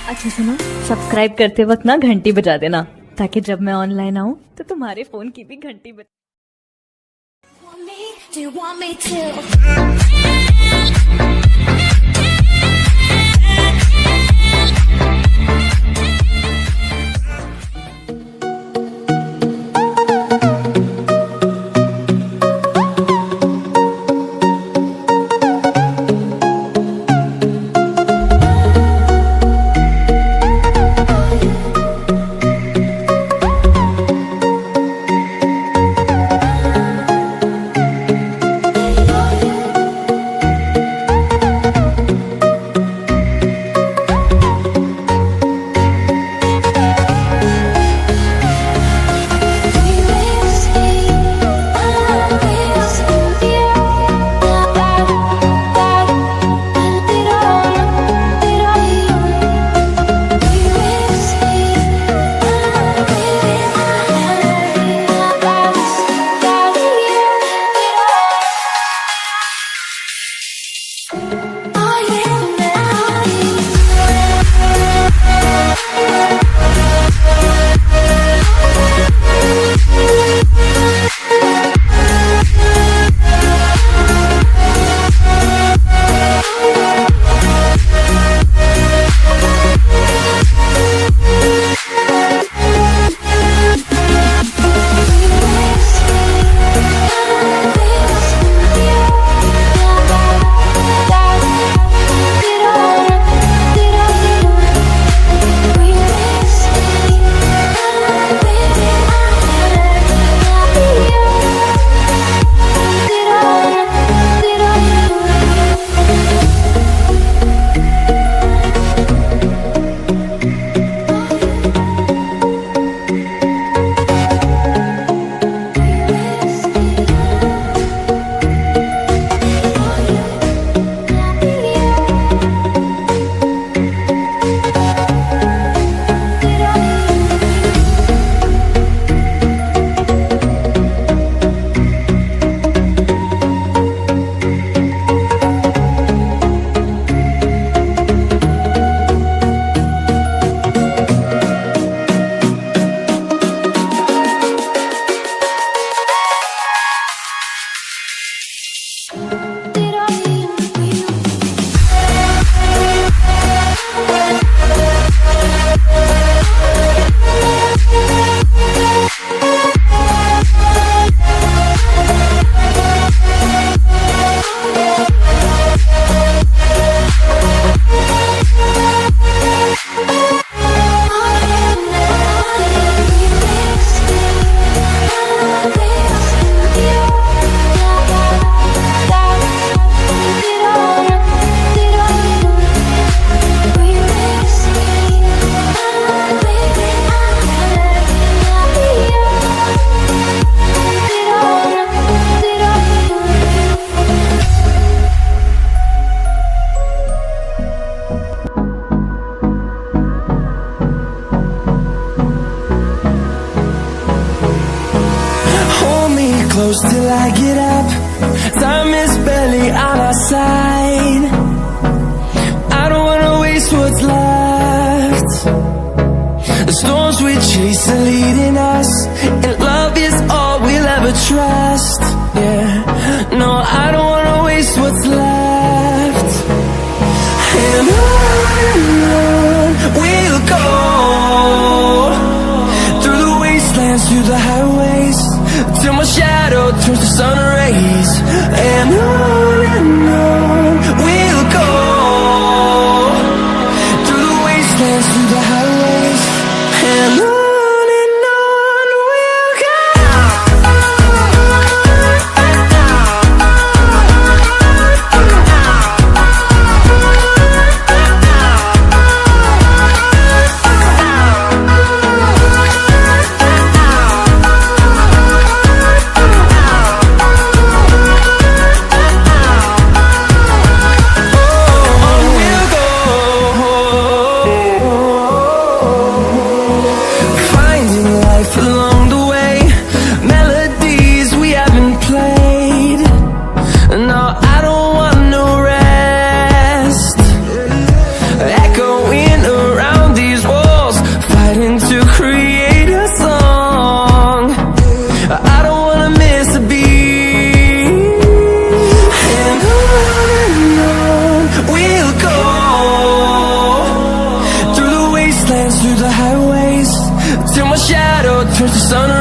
अच्छा सुनो, सब्सक्राइब करते वक्त ना घंटी बजा देना, ताकि जब मैं ऑनलाइन आऊँ तो तुम्हारे फोन की भी घंटी बजे। Do you want me to? Close till I get up. Time is barely on our side. I don't wanna waste what's left. The storms we chase are leading us, and love is all we'll ever trust. Yeah, no, I don't wanna waste what's left. And on we'll go, through the wastelands, through the highways, till my shadow turns to sun rays. And on we'll go, through the wastelands, through the highways. And on we'll go. towards the sun